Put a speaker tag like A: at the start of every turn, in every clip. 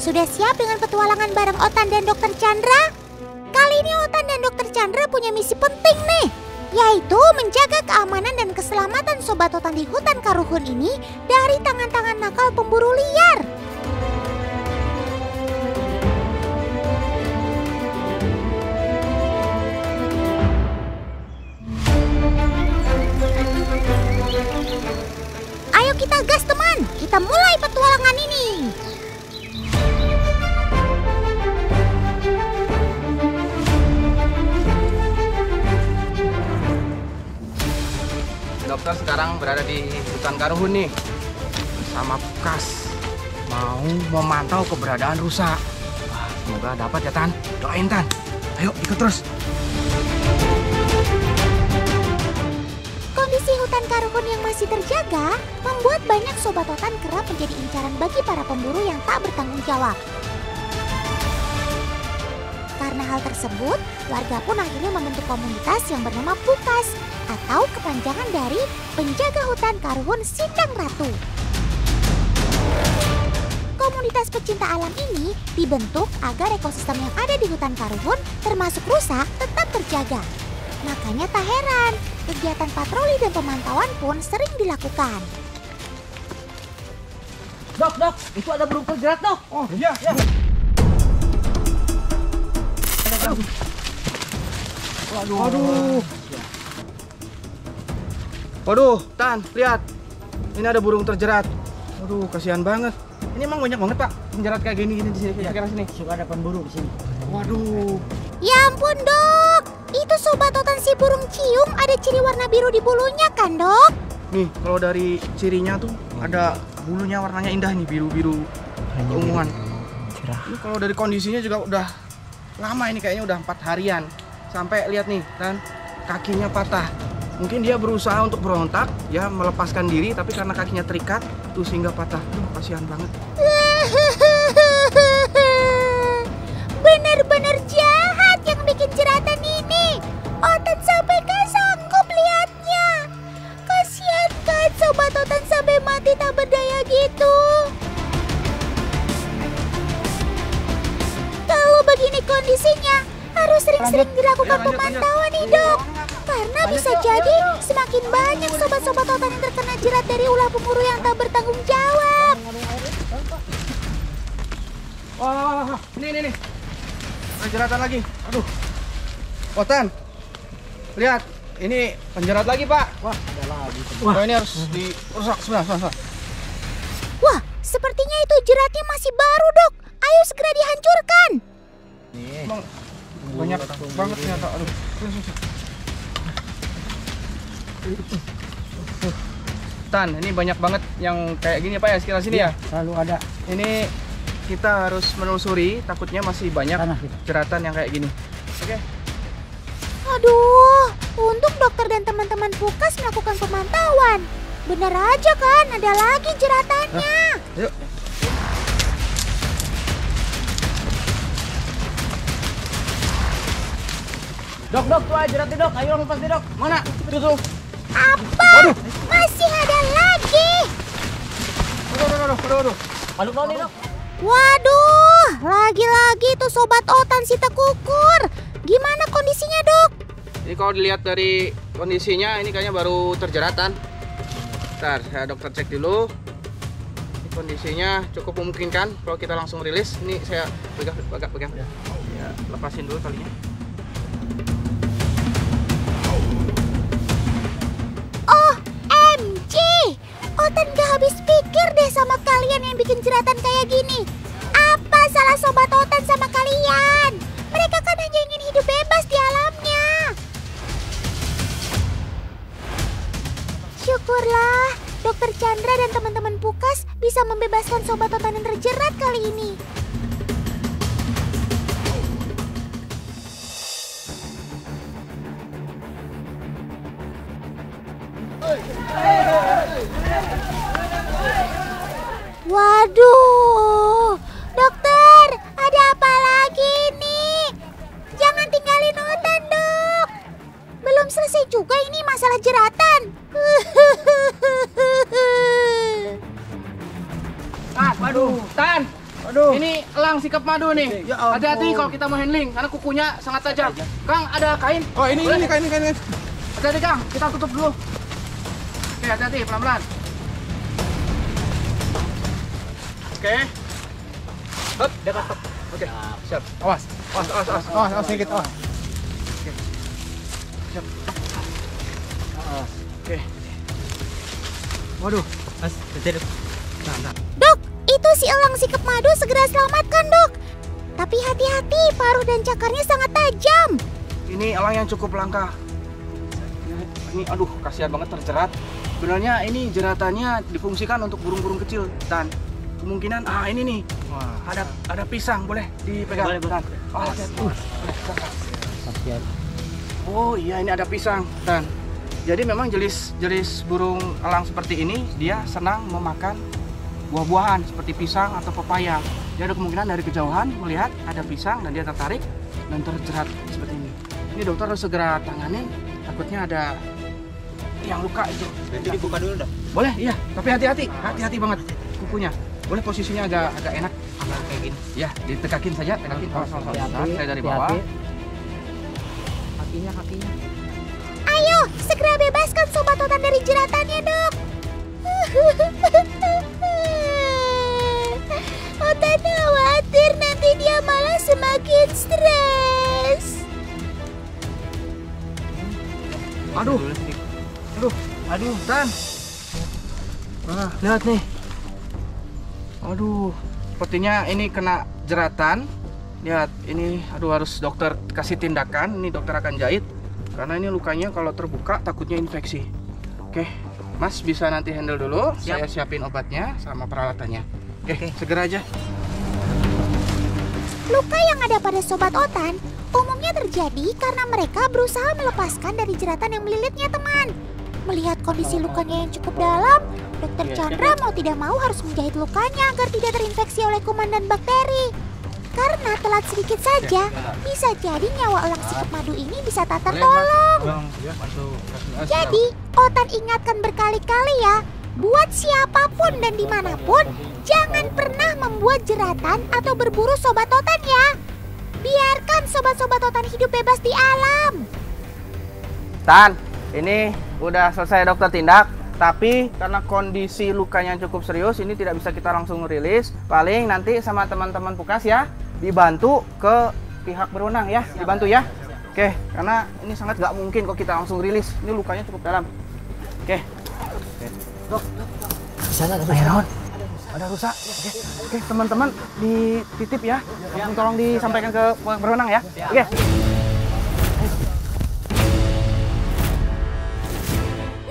A: Sudah siap dengan petualangan bareng Otan dan Dokter Chandra? Kali ini Otan dan Dokter Chandra punya misi penting nih, yaitu menjaga keamanan dan keselamatan Sobat Otan di hutan Karuhun ini dari tangan-tangan nakal pemburu liar. Ayo kita gas teman, kita mulai petualangan ini.
B: Dokter sekarang berada di hutan Karuhun nih, bersama Pukas. Mau memantau keberadaan rusa. Wah, semoga dapat ya Tan. Doain Tan. Ayo ikut terus.
A: Kondisi hutan Karuhun yang masih terjaga membuat banyak Sobat Otan kerap menjadi incaran bagi para pemburu yang tak bertanggung jawab. Karena hal tersebut, warga pun akhirnya membentuk komunitas yang bernama Pukas atau kepanjangan dari Penjaga Hutan Karuhun Sindang Ratu. Komunitas pecinta alam ini dibentuk agar ekosistem yang ada di hutan Karuhun termasuk rusa tetap terjaga. Makanya tak heran, kegiatan patroli dan pemantauan pun sering dilakukan.
C: Dok, itu ada burung terjerat, Dok.
B: Oh iya. Waduh, Tan, lihat. Ini ada burung terjerat. Waduh, kasihan banget. Ini emang banyak banget, Pak. Penjerat kayak gini di sini, kira-kira sini.
C: Suka ada pemburu di sini.
B: Waduh.
A: Ya ampun, Dok. Itu Sobat Otan si burung cium ada ciri warna biru di bulunya kan, Dok?
B: Nih, kalau dari cirinya tuh ada bulunya warnanya indah nih, biru-biru keunguan. Ini kalau dari kondisinya juga udah lama ini, kayaknya udah 4 harian. Sampai lihat nih, Tan, kakinya patah. Mungkin dia berusaha untuk berontak, ya melepaskan diri, tapi karena kakinya terikat, tuh sehingga patah. Kasihan banget.
A: Bener-bener jahat yang bikin jeratan ini. Otan sampai gak sanggup lihatnya. Kasihan kan Sobat Otan sampai mati tak berdaya gitu. Kalau begini kondisinya, harus sering-sering dilakukan pemantauan nih, Dok. Karena bisa jadi semakin banyak Sobat-Sobat Otan yang terkena jerat dari ulah pemburu yang tak bertanggung jawab.
B: Wah, nih. Ada jeratan lagi. Aduh. Otan, lihat. Ini penjerat lagi, Pak. Wah, ada lagi. Wah, ini harus dirusak. Sebentar.
A: Wah, sepertinya itu jeratnya masih baru, Dok. Ayo segera dihancurkan.
B: Emang banyak banget ternyata. Aduh. Tan, ini banyak banget yang kayak gini Pak ya, sekitar sini ya?
C: Selalu ada.
B: Ini kita harus menelusuri, takutnya masih banyak jeratan yang kayak gini. Oke.
A: Aduh, untung dokter dan teman-teman Pukas melakukan pemantauan. Benar aja kan, ada lagi jeratannya.
B: Yuk.
C: Dok, tuh aja jeratnya, Dok. Ayo lepas deh, Dok.
B: Mana? Itu tuh.
A: Apa?
B: Waduh.
A: Masih ada lagi.
B: Waduh.
C: Makhluk laut nih, Dok.
A: Waduh, lagi-lagi tuh Sobat Otan si tekukur. Gimana kondisinya, Dok?
B: Ini kalau dilihat dari kondisinya, ini kayaknya baru terjeratan. Bentar, saya dokter cek dulu. Ini kondisinya cukup memungkinkan kalau kita langsung rilis. Ini saya pegang. Ya, lepasin dulu talinya.
A: OMG, Otan gak habis pikir deh sama kalian yang bikin jeratan kayak gini. Apa salah Sobat Otan sama kalian? Mereka kan hanya ingin hidup bebas di alamnya. Syukurlah, Dokter Chandra dan teman-teman Pukas bisa membebaskan Sobat Otan yang terjerat kali ini. Waduh, dokter, ada apa lagi nih? Jangan tinggalin Otan, Dok. Belum selesai juga ini masalah jeratan.
B: Waduh, Tan, Aduh. Ini elang sikap madu nih.
D: Ya ampun.
B: Hati-hati kalau kita mau handling karena kukunya sangat tajam. Kang, ada kain?
D: Oh, ini kain.
B: Hati-hati Kang, kita tutup dulu. Oke, hati-hati, pelan-pelan. Oke. Hop, dekat. Oke, siap. Awas sedikit, awas. Oke. Siap. Oke. Waduh,
C: Mas, betul.
A: Dok, itu si elang sikap madu segera selamatkan, Dok. Tapi hati-hati, paruh dan cakarnya sangat tajam.
B: ini elang yang cukup langka. Ini aduh, kasihan banget terjerat. Sebenarnya ini jeratannya difungsikan untuk burung-burung kecil dan kemungkinan ini nih. Wah, ada pisang, boleh dipegang.
C: Boleh.
B: Dan, oh iya, ini ada pisang dan jadi memang jenis burung elang seperti ini dia senang memakan buah-buahan seperti pisang atau pepaya. Dia ada kemungkinan dari kejauhan melihat ada pisang dan dia tertarik dan terjerat seperti ini. Ini dokter harus segera tanganin, takutnya ada yang luka itu.
C: Nanti dibuka dulu dah.
B: Boleh, iya, tapi hati-hati banget kukunya. Boleh posisinya agak enak,
C: Kayak gini.
B: ya, ditekakin saja, tekakin. Saya dari bawah.
C: Kakinya.
A: Ayo, segera bebaskan Sobat Otan dari jeratannya, Dok. Otan khawatir nanti dia malah semakin stres.
B: Aduh, Dan. Lihat nih. Aduh, sepertinya ini kena jeratan. Lihat, ini harus dokter kasih tindakan. Ini dokter akan jahit. Karena ini lukanya kalau terbuka takutnya infeksi. Oke, Mas bisa nanti handle dulu.
C: Siap.
B: Saya siapin obatnya sama peralatannya. Oke, segera aja.
A: Luka yang ada pada Sobat Otan umumnya terjadi karena mereka berusaha melepaskan dari jeratan yang melilitnya, teman. Melihat kondisi lukanya yang cukup dalam, Dokter Chandra mau tidak mau harus menjahit lukanya agar tidak terinfeksi oleh kuman dan bakteri. Karena telat sedikit saja, bisa jadi nyawa elang sikap madu ini bisa tak tertolong. Jadi, Otan ingatkan berkali-kali ya, buat siapapun dan dimanapun, jangan pernah membuat jeratan atau berburu Sobat Otan ya. Biarkan Sobat-Sobat Otan hidup bebas di alam.
B: Tan, ini udah selesai dokter tindak. Tapi karena kondisi lukanya cukup serius, ini tidak bisa kita langsung rilis. Paling nanti sama teman-teman Pukas ya, dibantu ke pihak berwenang ya, dibantu ya. Oke, karena ini sangat nggak mungkin kok kita langsung rilis. Ini lukanya cukup dalam. Oke. Dok.
C: Sana
B: Ada rusak. Oke, teman-teman dititip ya. Tolong disampaikan ke berwenang ya. Oke.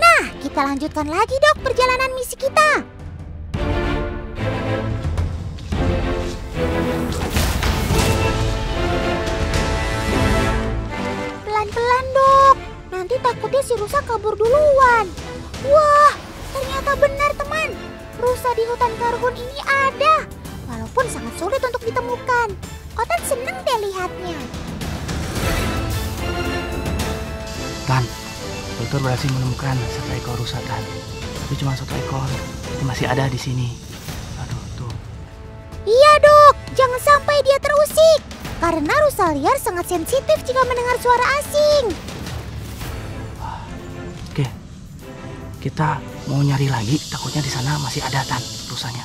A: Nah, kita lanjutkan lagi, Dok, perjalanan misi kita. Pelan-pelan, Dok. Nanti takutnya si rusa kabur duluan. Wah, ternyata benar, teman. Rusa di hutan Karhun ini ada, walaupun sangat sulit untuk ditemukan. Otan seneng deh lihatnya.
B: Tan, dokter berhasil menemukan satu ekor rusa, Tan. Tapi cuma satu ekor. Itu masih ada di sini. Aduh, tuh.
A: Iya, Dok, jangan sampai dia terusik. Karena rusa liar sangat sensitif jika mendengar suara asing.
B: Oke. Kita mau nyari lagi, takutnya di sana masih ada, Tan, rusanya.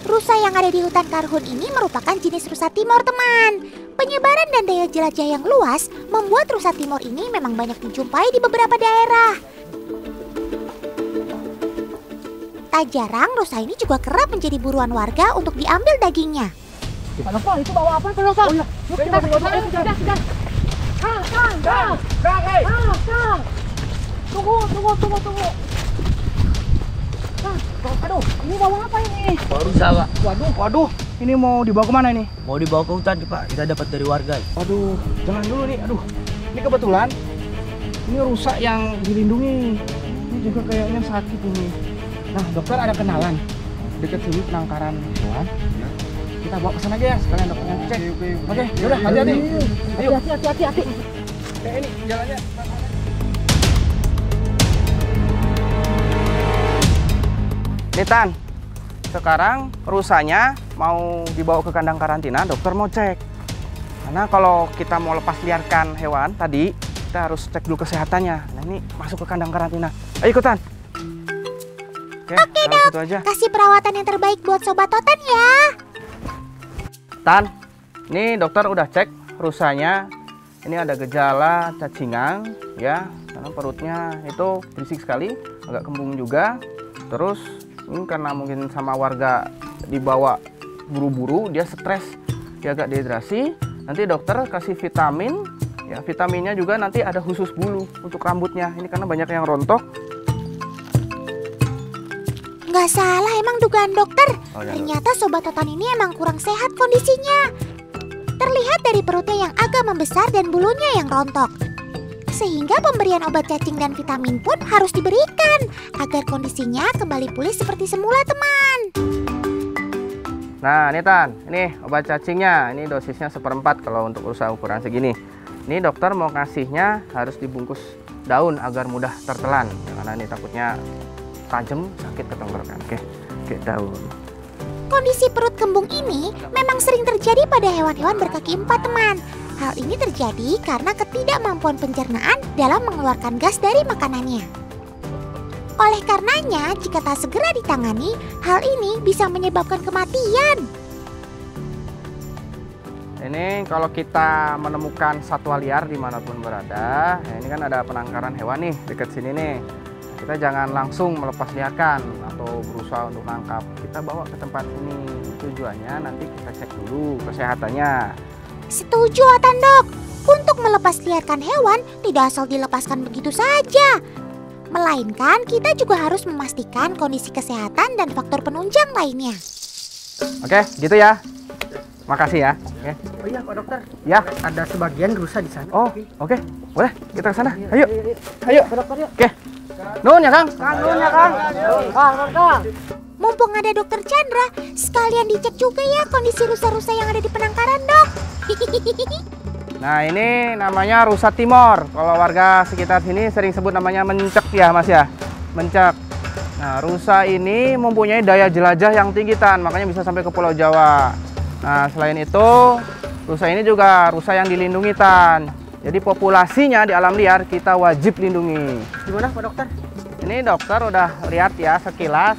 A: Rusa yang ada di hutan Karhun ini merupakan jenis rusa timur, teman. Penyebaran dan daya jelajah yang luas membuat rusa timur ini memang banyak dijumpai di beberapa daerah. Tak jarang rusa ini juga kerap menjadi buruan warga untuk diambil dagingnya.
C: Pak Novel, itu bawa apa Pak Novel? Oh iya, yuk kita sudah. Kang. Tunggu. Aduh, ini bawa apa ini?
D: Baru Pak.
B: Waduh, ini mau dibawa kemana ini?
C: Mau dibawa ke hutan, Pak. Kita dapat dari warga.
B: Waduh, jangan dulu nih. Aduh, ini kebetulan ini rusa yang dilindungi. Ini juga kayaknya sakit ini. Nah, dokter ada kenalan dekat sini penangkaran hewan. Kita bawa ke sana aja ya, sekalian dokternya cek. Oke, yaudah, hati-hati. Ayo.
C: Hati-hati.
B: Ini jalannya. Nih Tan, sekarang rusanya mau dibawa ke kandang karantina, dokter mau cek. Karena kalau kita mau lepas liarkan hewan tadi, kita harus cek dulu kesehatannya. Nah ini masuk ke kandang karantina. Ayo ikutan.
A: Oke dok, kasih perawatan yang terbaik buat Sobat Totan ya.
B: Tan, ini dokter udah cek rusanya. Ini ada gejala cacingan ya, karena perutnya itu berisik sekali, agak kembung juga. Terus ini karena mungkin sama warga dibawa buru-buru, dia stres, dia agak dehidrasi. Nanti dokter kasih vitamin, ya vitaminnya juga nanti ada khusus bulu untuk rambutnya. Ini karena banyak yang rontok.
A: Nggak salah emang dugaan dokter. Ternyata Sobat Totan ini emang kurang sehat kondisinya. Terlihat dari perutnya yang agak membesar dan bulunya yang rontok. Sehingga pemberian obat cacing dan vitamin pun harus diberikan agar kondisinya kembali pulih seperti semula, teman.
B: Nah, ini Tan, ini obat cacingnya. Ini dosisnya 1/4 kalau untuk usaha ukuran segini. Ini dokter mau kasihnya harus dibungkus daun agar mudah tertelan. Ya, karena ini takutnya tajam, sakit ke tenggorokan. Oke, daun.
A: Kondisi perut kembung ini memang sering terjadi pada hewan-hewan berkaki 4, teman. Hal ini terjadi karena ketidakmampuan pencernaan dalam mengeluarkan gas dari makanannya. Oleh karenanya, jika tak segera ditangani, hal ini bisa menyebabkan kematian.
B: Ini kalau kita menemukan satwa liar dimanapun berada, ya ini kan ada penangkaran hewan nih dekat sini nih. Kita jangan langsung melepas liarkan atau berusaha untuk nangkap. Kita bawa ke tempat ini. Tujuannya nanti kita cek dulu kesehatannya.
A: Setuju, Otan Dok. Untuk melepas liarkan hewan tidak asal dilepaskan begitu saja. Melainkan kita juga harus memastikan kondisi kesehatan dan faktor penunjang lainnya.
B: Oke, gitu ya. Makasih ya. Oke.
C: Oh iya Pak Dokter.
B: Ya,
C: Ada sebagian rusa di sana.
B: oh, oke. Boleh, kita ke sana. Ayo. Ayo.
C: Pak Dokter yuk.
B: Oke. Nun ya, Kang.
C: Nun ya Kang. Kang.
A: Mumpung ada Dokter Chandra, sekalian dicek juga ya kondisi rusa-rusa yang ada di penangkaran, Dok.
B: Nah, ini namanya rusa Timor. Kalau warga sekitar sini sering sebut namanya mencek ya, Mas ya. Mencek. Nah, rusa ini mempunyai daya jelajah yang tinggi, Tan. Makanya bisa sampai ke Pulau Jawa. Nah, selain itu, rusa ini juga rusa yang dilindungi, Tan. Jadi populasinya di alam liar kita wajib lindungi.
C: Gimana Pak Dokter?
B: Ini dokter udah lihat ya sekilas.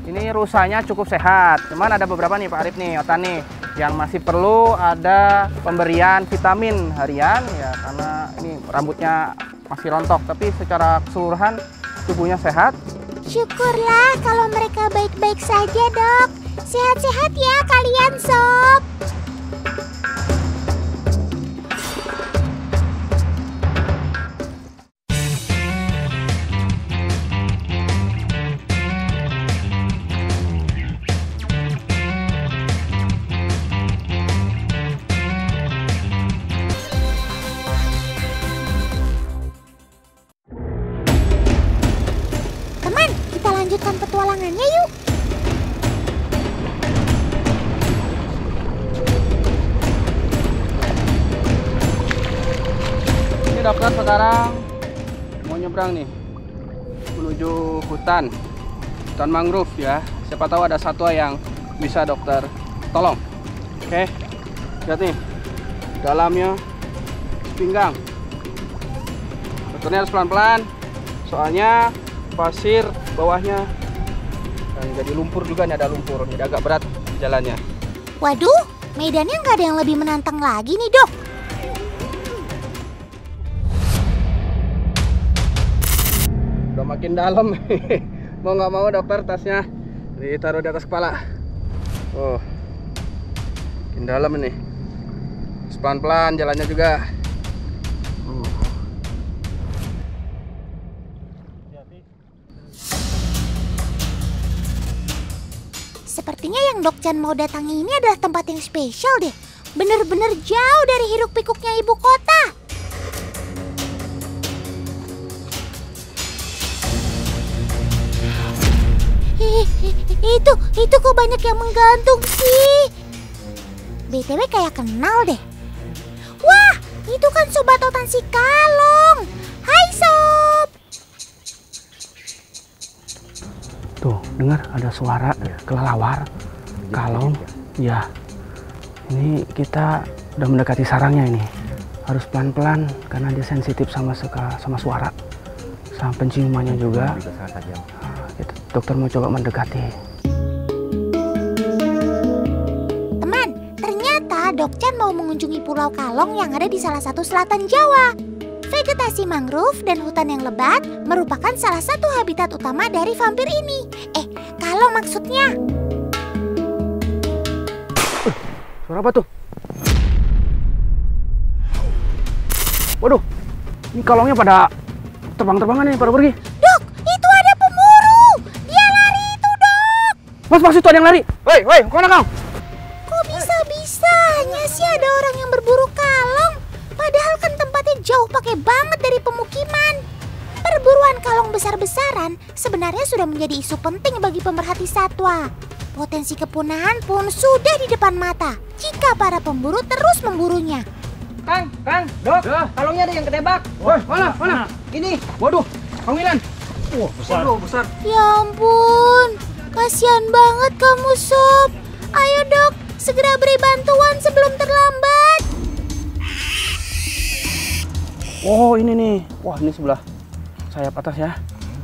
B: Ini rusanya cukup sehat. Cuman ada beberapa nih Pak Arif nih, Otan nih, yang masih perlu ada pemberian vitamin harian ya, karena ini rambutnya masih rontok. Tapi secara keseluruhan tubuhnya sehat.
A: Syukurlah kalau mereka baik-baik saja, Dok. Sehat-sehat ya kalian, Sob. Teman, kita lanjutkan petualangannya yuk.
B: Ini dokter sekarang mau nyebrang nih menuju hutan mangrove ya. Siapa tahu ada satwa yang bisa dokter tolong. Oke, lihat nih dalamnya pinggang. Dokternya harus pelan-pelan, soalnya pasir bawahnya dan jadi lumpur juga nih, ada lumpur, jadi agak berat jalannya.
A: Waduh, medannya nggak ada yang lebih menantang lagi nih, Dok.
B: Udah makin dalam. Mau nggak mau dokter tasnya ditaruh di atas kepala. Oh, makin dalam ini. Pelan-pelan jalannya juga.
A: Sepertinya yang Dok Chan mau datangi ini adalah tempat yang spesial deh. Bener-bener jauh dari hiruk pikuknya ibu kota. Itu kok banyak yang menggantung sih. BTW kayak kenal deh. Wah, itu kan Sobat Totan si Kalong. Hai Sob.
B: Tuh, dengar ada suara kelelawar, kalong. Ya, ini kita udah mendekati sarangnya ini. Harus pelan-pelan karena dia sensitif sama suara, sama penciumannya juga. Dokter mau coba mendekati.
A: Teman, ternyata Dokcan mau mengunjungi Pulau Kalong yang ada di salah satu selatan Jawa. Vegetasi mangrove dan hutan yang lebat merupakan salah satu habitat utama dari vampir ini. Kalong maksudnya.
B: Suara apa tuh? Waduh, ini kalongnya pada terbang-terbangan nih, pada pergi.
A: Dok, itu ada pemburu. Dia lari itu, Dok.
B: Mas itu ada yang lari. Woi, kemana kau?
A: Kok bisa-bisanya sih ada orang yang berburu kalong? Padahal kan tempatnya jauh pakai banget dari pemukiman. Perburuan kalong besar-besaran sebenarnya sudah menjadi isu penting bagi pemerhati satwa. Potensi kepunahan pun sudah di depan mata jika para pemburu terus memburunya.
C: Kang, Dok, kalongnya ada yang ketebak.
B: Woi, mana?
C: Ini.
B: Waduh, kangilan. Wah, besar. Waduh, besar.
A: Ya ampun, kasihan banget kamu, Sob. Ayo, Dok, segera beri bantuan sebelum terlambat.
B: Oh, ini nih. Wah, ini sebelah sayap atas ya.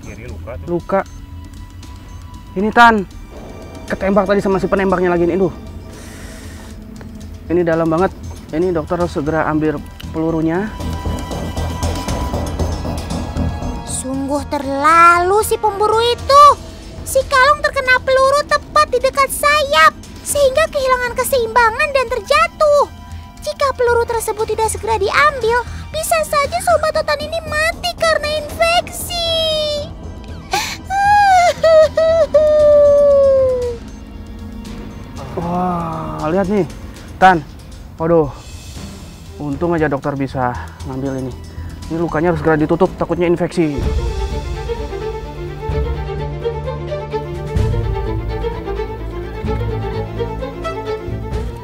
D: Kiri
B: Luka. Ini Tan. Ketembak tadi sama si penembaknya lagi nih. Ini dalam banget. Ini dokter harus segera ambil pelurunya.
A: Sungguh terlalu si pemburu itu. Si kalong terkena peluru tepat di dekat sayap, sehingga kehilangan keseimbangan dan terjatuh. Jika peluru tersebut tidak segera diambil, bisa saja sobat otan ini mati karena infeksi.
B: Wah, lihat nih, Tan. Waduh, untung aja dokter bisa ngambil ini. Ini lukanya harus segera ditutup, takutnya infeksi.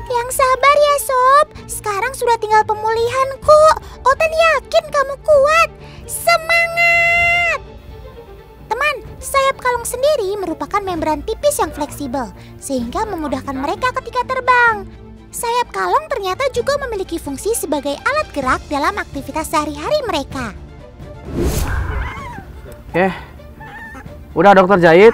A: Yang sabar ya, Sob. Sekarang sudah tinggal pemulihan kok. Otan yakin kamu kuat. Semangat! Teman, sayap kalong sendiri merupakan membran tipis yang fleksibel, sehingga memudahkan mereka ketika terbang. Sayap kalong ternyata juga memiliki fungsi sebagai alat gerak dalam aktivitas sehari-hari mereka.
B: Oke, udah dokter jahit.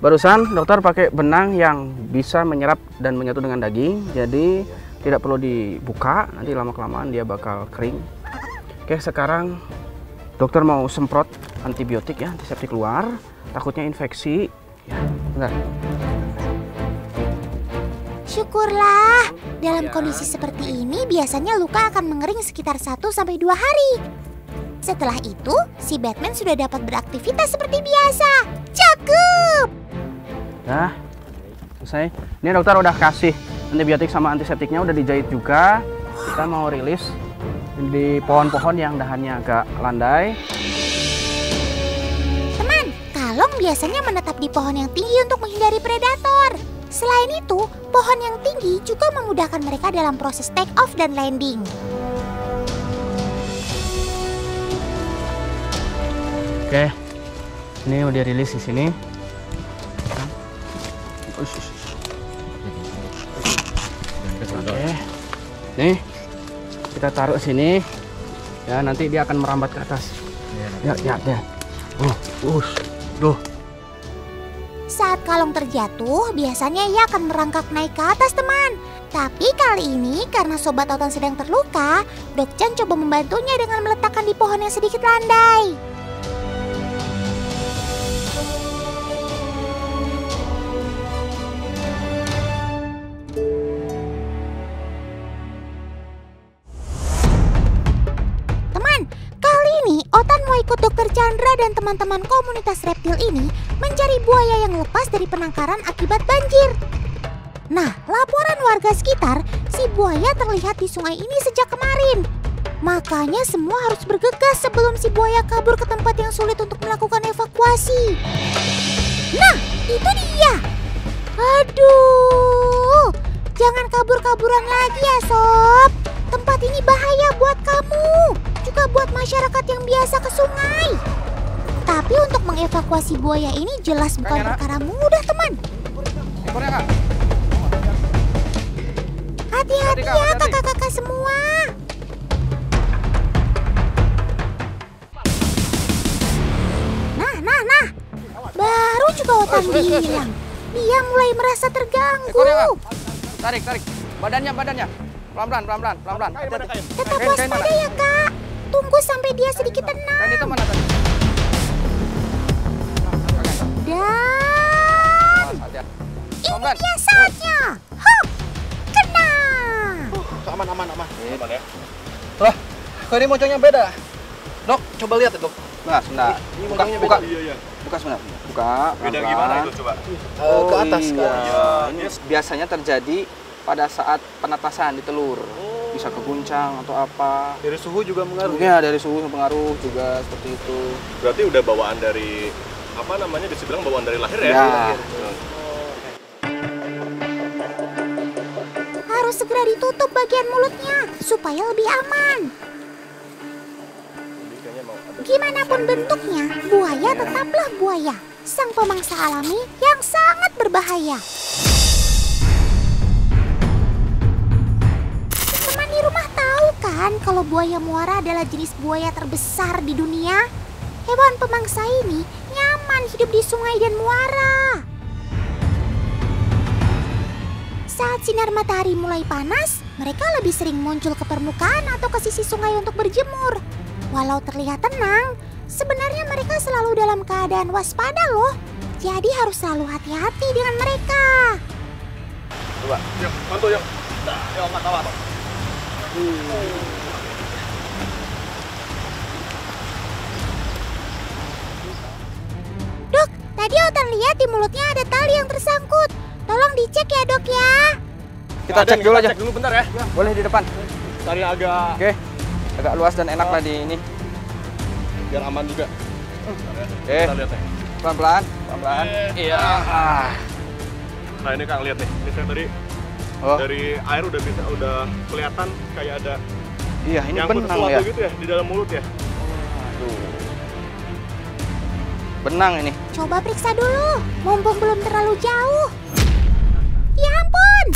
B: Barusan dokter pakai benang yang bisa menyerap dan menyatu dengan daging. Jadi tidak perlu dibuka, nanti lama-kelamaan dia bakal kering. Oke, sekarang dokter mau semprot antibiotik ya, antiseptik keluar. Takutnya infeksi. Ya, bentar.
A: Syukurlah, dalam kondisi seperti ini biasanya luka akan mengering sekitar 1-2 hari. Setelah itu, si Batman sudah dapat beraktivitas seperti biasa. Cakep!
B: Nah, selesai. Ini dokter udah kasih antibiotik sama antiseptiknya, udah dijahit juga. Kita mau rilis di pohon-pohon yang dahannya agak landai.
A: Teman, kalong biasanya menetap di pohon yang tinggi untuk menghindari predator. Selain itu, pohon yang tinggi juga memudahkan mereka dalam proses take off dan landing.
B: Oke, ini udah dirilis di sini. Oke, nih kita taruh sini. Ya, nanti dia akan merambat ke atas. Ya. Tuh.
A: Saat kalong terjatuh, biasanya ia akan merangkak naik ke atas, teman. Tapi kali ini karena sobat otan sedang terluka, Dokcan coba membantunya dengan meletakkan di pohon yang sedikit landai. Teman, kali ini Otan mau ikut Dokter Chandra dan teman-teman komunitas reptil ini mencari buaya yang lepas dari penangkaran akibat banjir. Nah, laporan warga sekitar, si buaya terlihat di sungai ini sejak kemarin. Makanya semua harus bergegas sebelum si buaya kabur ke tempat yang sulit untuk melakukan evakuasi. Nah, itu dia. Aduh, jangan kabur-kaburan lagi ya, Sob. Tempat ini bahaya buat kamu, juga buat masyarakat yang biasa ke sungai. Tapi untuk mengevakuasi buaya ini jelas bukan perkara mudah, teman.
B: Ekornya, Kak.
A: Hati-hati ya kakak-kakak semua. Nah. Baru juga Otan bilang, dia mulai merasa terganggu.
B: Ekornya, Kak. Tarik. Badannya. Pelan-pelan.
A: Tetap waspada ya, Kak. Tunggu sampai dia sedikit tenang.
B: Kain itu mana tadi?
A: Dan ini dia saatnya. Hop, kena.
D: Aman ya.
B: Lah, kok ini moncongnya beda? Dok, coba lihat ya, Dok. Nah, sebentar.
D: Ini
B: Buka.
D: Iya.
B: Buka sebentar. Buka.
D: Beda
B: pelan-pelan.
D: gimana itu coba?
B: Ke atas,
D: iya.
B: Kak. Ini biasanya terjadi pada saat penetasan di telur. Bisa keguncang atau apa.
D: Dari suhu juga mengaruh.
B: Ya, dari suhu pengaruh juga seperti itu.
D: Berarti udah bawaan dari apa namanya? Bisa bilang bawaan dari lahir ya?
B: Ya.
A: Harus segera ditutup bagian mulutnya supaya lebih aman. Gimana pun bentuknya, buaya tetaplah buaya. Sang pemangsa alami yang sangat berbahaya. Teman di rumah tahu kan kalau buaya muara adalah jenis buaya terbesar di dunia? Hewan pemangsa ini nyaman hidup di sungai dan muara. Saat sinar matahari mulai panas, mereka lebih sering muncul ke permukaan atau ke sisi sungai untuk berjemur. Walau terlihat tenang, sebenarnya mereka selalu dalam keadaan waspada loh. Jadi harus selalu hati-hati dengan mereka.
D: Coba, yuk, bantu yuk. Yuk, awas.
A: Dok, tadi Otan lihat di mulutnya ada tali yang tersangkut. Tolong dicek ya, Dok ya.
B: Kita cek dulu aja.
D: Cek dulu bentar ya.
B: Boleh di depan.
D: Cari agak
B: Oke. Agak luas dan enak lah di ini.
D: biar aman juga.
B: Oke.
D: Kita lihat ya.
B: Pelan-pelan. Iya.
D: Nah ini Kang lihat nih. Ini saya tadi dari air udah kelihatan kayak ada
B: Iya, ini
D: nyangkut
B: benang
D: sesuatu
B: ya.
D: gitu ya di dalam mulut ya.
B: Aduh. Benang ini.
A: Coba periksa dulu, mumpung belum terlalu jauh. Ya ampun,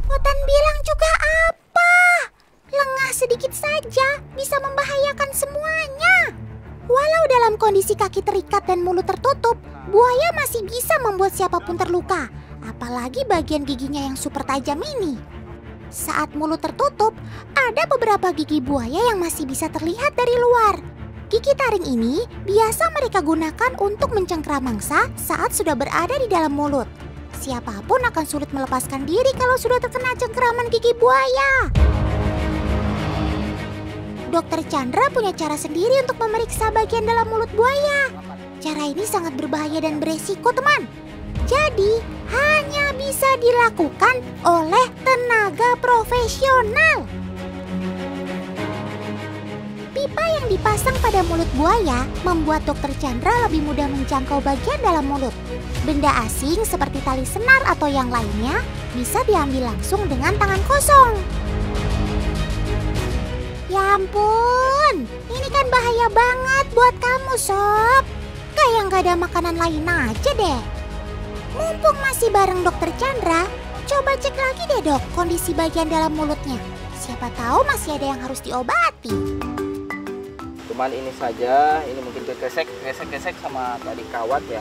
A: Otan bilang juga apa? Lengah sedikit saja bisa membahayakan semuanya. Walau dalam kondisi kaki terikat dan mulut tertutup, buaya masih bisa membuat siapapun terluka. Apalagi bagian giginya yang super tajam ini. Saat mulut tertutup, ada beberapa gigi buaya yang masih bisa terlihat dari luar. Gigi taring ini biasa mereka gunakan untuk mencengkeram mangsa saat sudah berada di dalam mulut. Siapapun akan sulit melepaskan diri kalau sudah terkena cengkeraman gigi buaya. Dokter Chandra punya cara sendiri untuk memeriksa bagian dalam mulut buaya. Cara ini sangat berbahaya dan beresiko, teman. Jadi, hanya bisa dilakukan oleh tenaga profesional. Pipa yang dipasang pada mulut buaya membuat Dokter Chandra lebih mudah menjangkau bagian dalam mulut. Benda asing seperti tali senar atau yang lainnya bisa diambil langsung dengan tangan kosong. Ya ampun, ini kan bahaya banget buat kamu, Sob. Kayak nggak ada makanan lain aja deh. Mumpung masih bareng Dokter Chandra, coba cek lagi deh dok kondisi bagian dalam mulutnya. Siapa tahu masih ada yang harus diobati.
B: Cuman ini saja, ini mungkin gesek sama tadi kawat ya.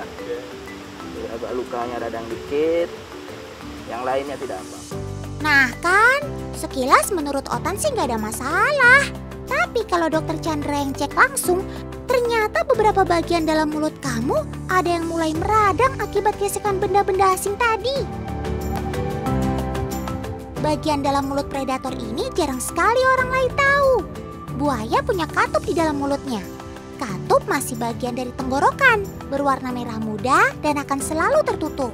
B: Jadi agak lukanya radang dikit, yang lainnya tidak apa.
A: Nah kan, sekilas menurut Otan sih nggak ada masalah. Tapi kalau Dokter Chandra yang cek langsung, ternyata beberapa bagian dalam mulut kamu ada yang mulai meradang akibat gesekan benda-benda asing tadi. Bagian dalam mulut predator ini jarang sekali orang lain tahu. Buaya punya katup di dalam mulutnya. Katup masih bagian dari tenggorokan, berwarna merah muda dan akan selalu tertutup.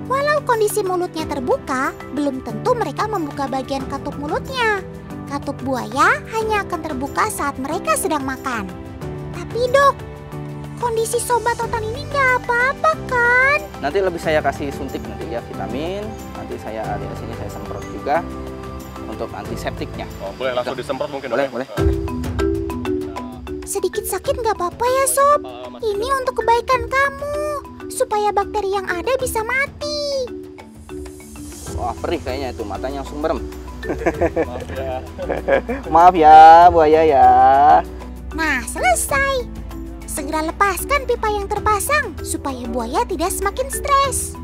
A: Walau kondisi mulutnya terbuka, belum tentu mereka membuka bagian katup mulutnya. Katup buaya hanya akan terbuka saat mereka sedang makan. Tapi dok, kondisi Sobat Otan ini nggak apa-apa kan?
B: Nanti lebih saya kasih suntik nanti ya vitamin. Nanti saya di sini saya semprot juga untuk antiseptiknya.
D: Oh, boleh langsung disemprot mungkin
B: Boleh,
D: dok, ya?
B: boleh.
A: Sedikit sakit nggak apa-apa ya, Sob. Ini untuk kebaikan kamu, supaya bakteri yang ada bisa mati.
B: Wah, perih kayaknya itu, matanya langsung merem.
D: Maaf ya.
B: Maaf ya, buaya ya.
A: Nah, selesai. Segera lepaskan pipa yang terpasang, supaya buaya tidak semakin stres.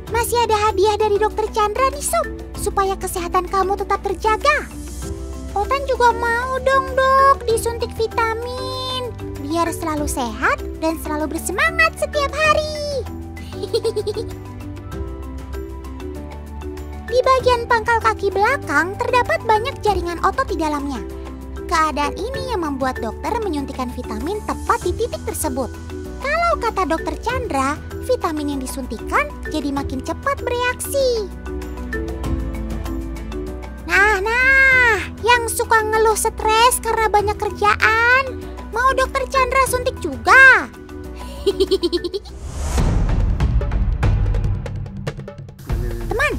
A: Masih ada hadiah dari Dokter Chandra nih, Sob, supaya kesehatan kamu tetap terjaga. Otan juga mau dong, Dok, disuntik vitamin, biar selalu sehat dan selalu bersemangat setiap hari. Di bagian pangkal kaki belakang terdapat banyak jaringan otot di dalamnya. Keadaan ini yang membuat dokter menyuntikkan vitamin tepat di titik tersebut. Kalau kata Dokter Chandra, vitamin yang disuntikan jadi makin cepat bereaksi. Nah, yang suka ngeluh stres karena banyak kerjaan, mau Dokter Chandra suntik juga? Teman,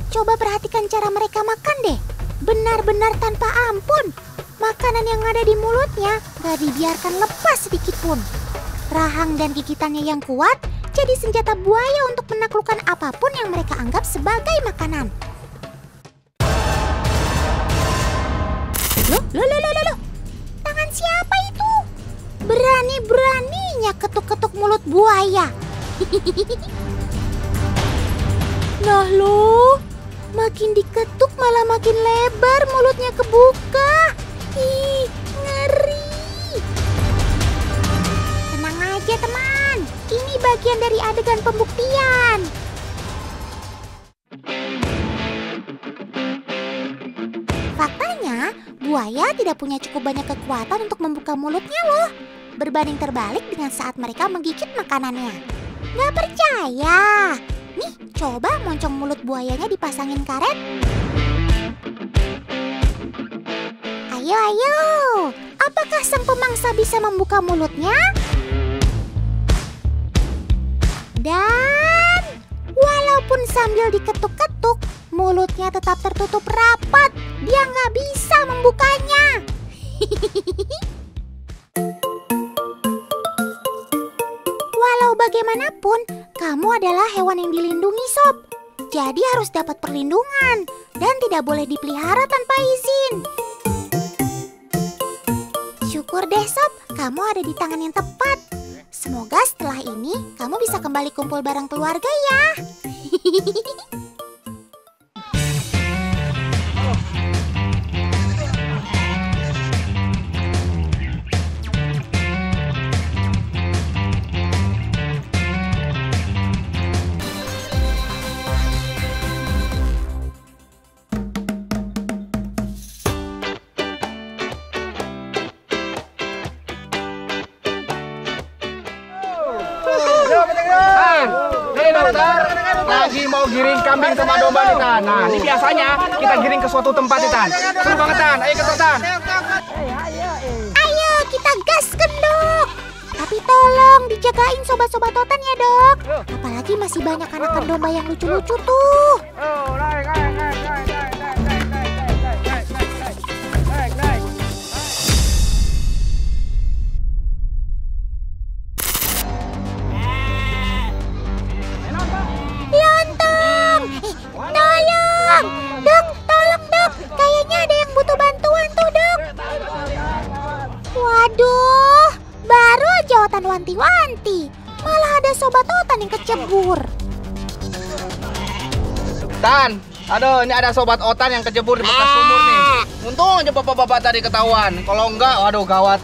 A: coba perhatikan cara mereka makan deh. Benar-benar tanpa ampun. Makanan yang ada di mulutnya gak dibiarkan lepas sedikit pun. Rahang dan gigitannya yang kuat jadi senjata buaya untuk menaklukkan apapun yang mereka anggap sebagai makanan. Loh, tangan siapa itu? Berani-beraninya ketuk-ketuk mulut buaya. Nah lo, makin diketuk malah makin lebar mulutnya kebuka. Ih, ngeri. Tenang aja teman, ini bagian dari adegan pembuktian. Faktanya, buaya tidak punya cukup banyak kekuatan untuk membuka mulutnya loh. Berbanding terbalik dengan saat mereka menggigit makanannya. Nggak percaya? Nih, coba moncong mulut buayanya dipasangin karet. Ayo, apakah sang pemangsa bisa membuka mulutnya? Dan walaupun sambil diketuk-ketuk, mulutnya tetap tertutup rapat. Dia nggak bisa membukanya. Walau bagaimanapun, kamu adalah hewan yang dilindungi, Sob. Jadi harus dapat perlindungan dan tidak boleh dipelihara tanpa izin. Syukur deh, Sob, kamu ada di tangan yang tepat. Semoga setelah ini kamu bisa kembali kumpul bareng keluarga ya.
B: Lagi mau giring kambing sama domba nih Tan. Nah ini biasanya kita giring ke suatu tempat nih Tan. Seru banget Tan, ayo ke Tan.
A: Ayo kita gaskan Dok. Tapi tolong dijagain sobat-sobat Totan ya Dok. Apalagi masih banyak anakan domba yang lucu-lucu tuh. Waduh, baru aja Otan wanti-wanti, malah ada sobat Otan yang kecebur.
B: Tan, aduh ini ada sobat Otan yang kecebur di bekas sumur nih. Untung aja bapak-bapak tadi ketahuan. Kalau enggak, waduh gawat.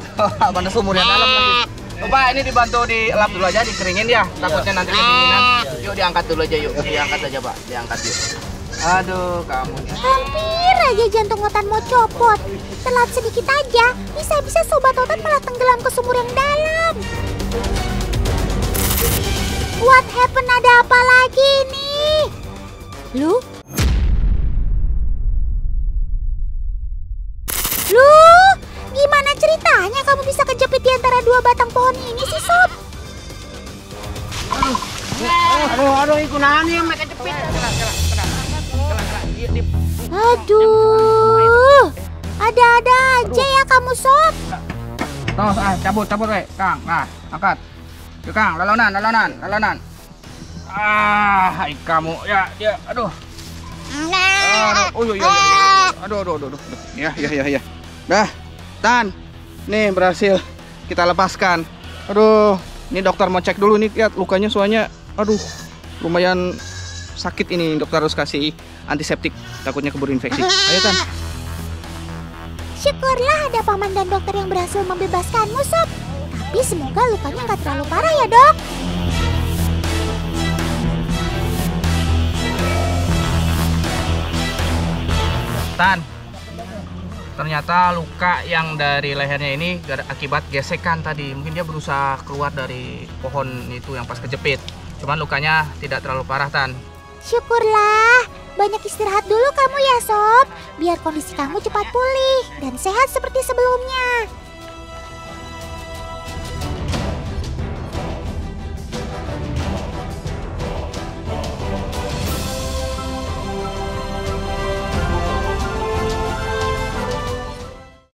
B: Mana sumur yang dalam lagi. Coba ini dibantu dielap dulu aja, dikeringin ya. Takutnya nanti kedinginan. Yuk diangkat dulu aja yuk. Diangkat aja Pak, diangkat yuk. Aduh kamu.
A: Hampir aja jantung Otan mau copot. Telat sedikit aja, bisa-bisa sobat Otan malah tenggelam ke sumur yang dalam. What happened? Ada apa lagi nih? Lu? Gimana ceritanya kamu bisa kejepit di antara dua batang pohon ini sih, Sob?
C: Aduh, ikunan nih mereka jepit.
A: Aduh, ada-ada aja ya kamu, Sob.
B: Tos, cabut, we, Kang. Nah, angkat. Yuk, Kang, lalonan. Hai kamu, ya, aduh. Iya. Aduh. Ya. Dah, Tan. Nih berhasil kita lepaskan. Aduh, ini dokter mau cek dulu nih, lihat lukanya soalnya. Aduh, lumayan sakit ini. Dokter harus kasih antiseptik, takutnya keburu infeksi. Ayo, Tan.
A: Syukurlah ada paman dan dokter yang berhasil membebaskanmu, Sob. Tapi semoga lukanya nggak terlalu parah ya, Dok.
B: Tan, ternyata luka yang dari lehernya ini akibat gesekan tadi. Mungkin dia berusaha keluar dari pohon itu yang pas kejepit. Cuman lukanya tidak terlalu parah, Tan.
A: Syukurlah. Banyak istirahat dulu kamu ya, Sob. Biar kondisi kamu cepat pulih dan sehat seperti sebelumnya.